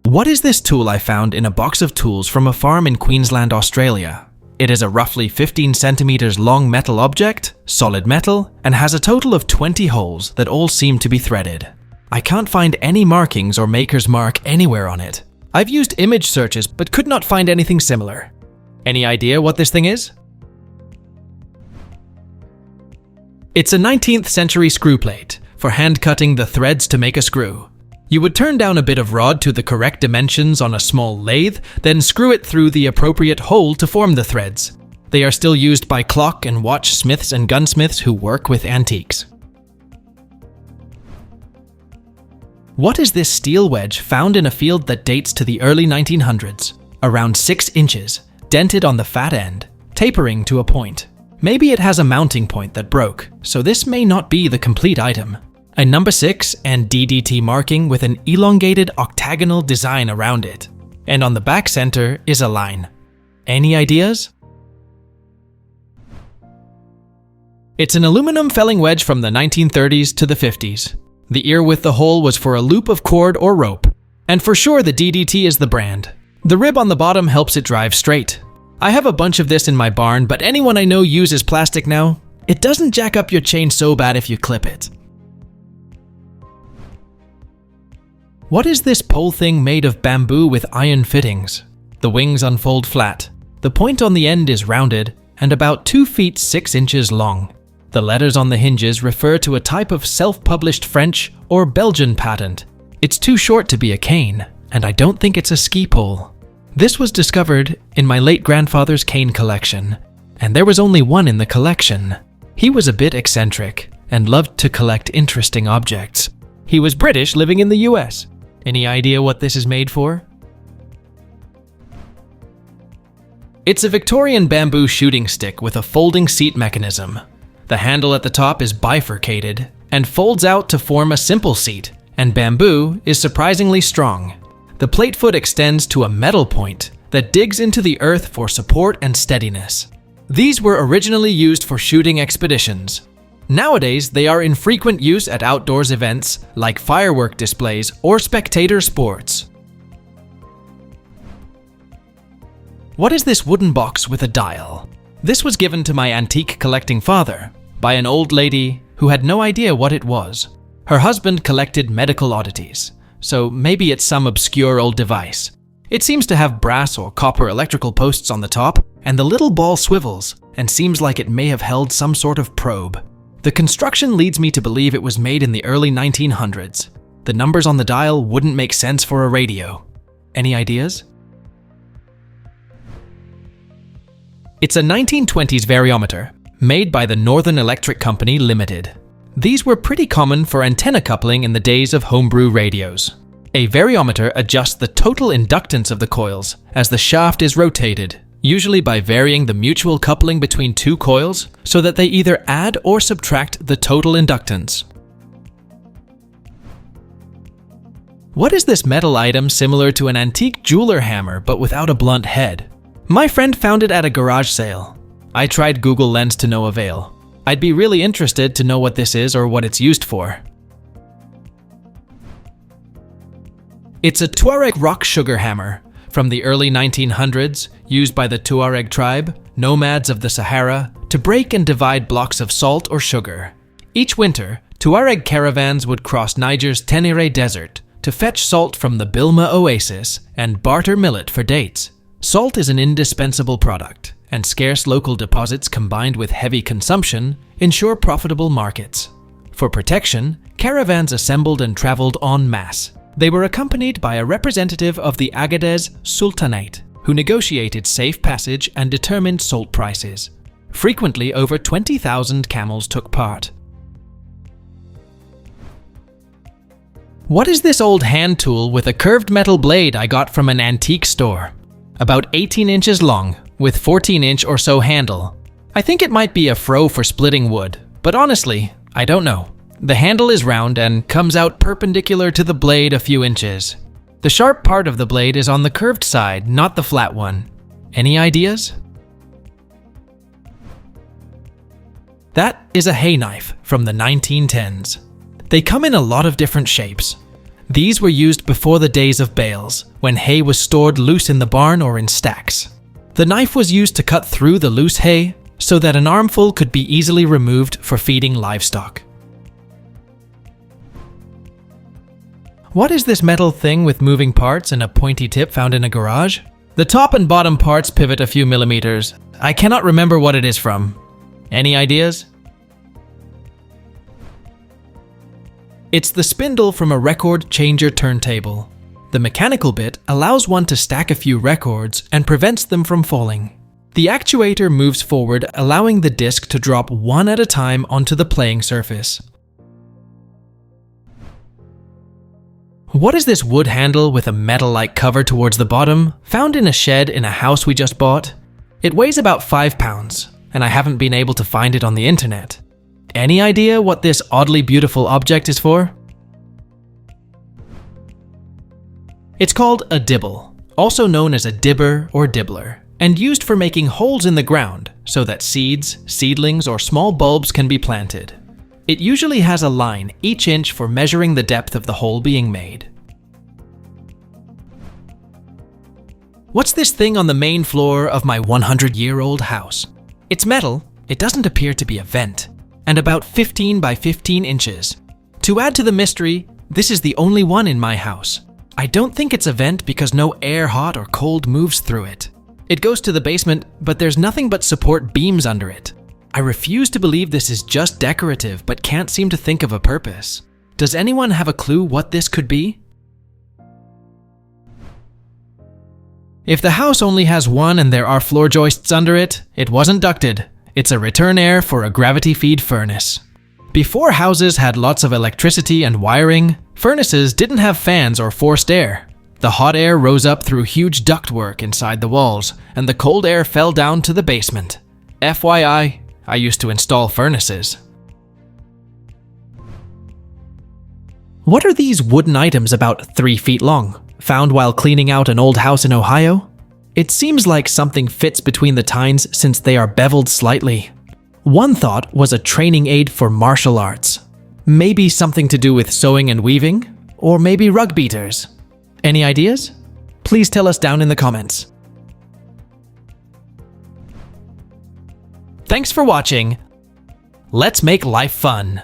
What is this tool I found in a box of tools from a farm in Queensland, Australia? It is a roughly 15 centimeters long metal object, solid metal, and has a total of 20 holes that all seem to be threaded. I can't find any markings or maker's mark anywhere on it. I've used image searches but could not find anything similar. Any idea what this thing is? It's a 19th century screw plate for hand cutting the threads to make a screw. You would turn down a bit of rod to the correct dimensions on a small lathe, then screw it through the appropriate hole to form the threads. They are still used by clock and watch smiths and gunsmiths who work with antiques. What is this steel wedge found in a field that dates to the early 1900s? Around 6 inches, dented on the fat end, tapering to a point. Maybe it has a mounting point that broke, so this may not be the complete item. A number 6 and DDT marking with an elongated octagonal design around it. And on the back center is a line. Any ideas? It's an aluminum felling wedge from the 1930s to the 50s. The ear with the hole was for a loop of cord or rope. And for sure the DDT is the brand. The rib on the bottom helps it drive straight. I have a bunch of this in my barn, but anyone I know uses plastic now. It doesn't jack up your chain so bad if you clip it. What is this pole thing made of bamboo with iron fittings? The wings unfold flat. The point on the end is rounded and about 2 feet 6 inches long. The letters on the hinges refer to a type of self-published French or Belgian patent. It's too short to be a cane, and I don't think it's a ski pole. This was discovered in my late grandfather's cane collection, and there was only one in the collection. He was a bit eccentric and loved to collect interesting objects. He was British living in the US. Any idea what this is made for? It's a Victorian bamboo shooting stick with a folding seat mechanism. The handle at the top is bifurcated and folds out to form a simple seat, and bamboo is surprisingly strong. The plate foot extends to a metal point that digs into the earth for support and steadiness. These were originally used for shooting expeditions. Nowadays, they are in frequent use at outdoors events like firework displays or spectator sports. What is this wooden box with a dial? This was given to my antique collecting father by an old lady who had no idea what it was. Her husband collected medical oddities, so maybe it's some obscure old device. It seems to have brass or copper electrical posts on the top, and the little ball swivels and seems like it may have held some sort of probe. The construction leads me to believe it was made in the early 1900s. The numbers on the dial wouldn't make sense for a radio. Any ideas? It's a 1920s variometer, made by the Northern Electric Company Limited. These were pretty common for antenna coupling in the days of homebrew radios. A variometer adjusts the total inductance of the coils as the shaft is rotated, usually by varying the mutual coupling between two coils so that they either add or subtract the total inductance. What is this metal item similar to an antique jeweler hammer but without a blunt head? My friend found it at a garage sale. I tried Google Lens to no avail. I'd be really interested to know what this is or what it's used for. It's a Tuareg rock sugar hammer from the early 1900s, used by the Tuareg tribe, nomads of the Sahara, to break and divide blocks of salt or sugar. Each winter, Tuareg caravans would cross Niger's Tenere Desert to fetch salt from the Bilma Oasis and barter millet for dates. Salt is an indispensable product, and scarce local deposits combined with heavy consumption ensure profitable markets. For protection, caravans assembled and traveled en masse. They were accompanied by a representative of the Agadez Sultanate, who negotiated safe passage and determined salt prices. Frequently, over 20,000 camels took part. What is this old hand tool with a curved metal blade I got from an antique store? About 18 inches long, with 14-inch or so handle. I think it might be a froe for splitting wood, but honestly, I don't know. The handle is round and comes out perpendicular to the blade a few inches. The sharp part of the blade is on the curved side, not the flat one. Any ideas? That is a hay knife from the 1910s. They come in a lot of different shapes. These were used before the days of bales, when hay was stored loose in the barn or in stacks. The knife was used to cut through the loose hay so that an armful could be easily removed for feeding livestock. What is this metal thing with moving parts and a pointy tip found in a garage? The top and bottom parts pivot a few millimeters. I cannot remember what it is from. Any ideas? It's the spindle from a record changer turntable. The mechanical bit allows one to stack a few records and prevents them from falling. The actuator moves forward, allowing the disc to drop one at a time onto the playing surface. What is this wood handle with a metal-like cover towards the bottom, found in a shed in a house we just bought? It weighs about 5 pounds, and I haven't been able to find it on the internet. Any idea what this oddly beautiful object is for? It's called a dibble, also known as a dibber or dibbler, and used for making holes in the ground so that seeds, seedlings, or small bulbs can be planted. It usually has a line each inch for measuring the depth of the hole being made. What's this thing on the main floor of my 100-year-old house? It's metal, it doesn't appear to be a vent, and about 15 by 15 inches. To add to the mystery, this is the only one in my house. I don't think it's a vent because no air, hot or cold, moves through it. It goes to the basement, but there's nothing but support beams under it. I refuse to believe this is just decorative, but can't seem to think of a purpose. Does anyone have a clue what this could be? If the house only has one and there are floor joists under it, it wasn't ducted. It's a return air for a gravity feed furnace. Before houses had lots of electricity and wiring, furnaces didn't have fans or forced air. The hot air rose up through huge ductwork inside the walls, and the cold air fell down to the basement. FYI, I used to install furnaces. What are these wooden items about 3 feet long, found while cleaning out an old house in Ohio? It seems like something fits between the tines since they are beveled slightly. One thought was a training aid for martial arts. Maybe something to do with sewing and weaving, or maybe rug beaters. Any ideas? Please tell us down in the comments. Thanks for watching. Let's make life fun.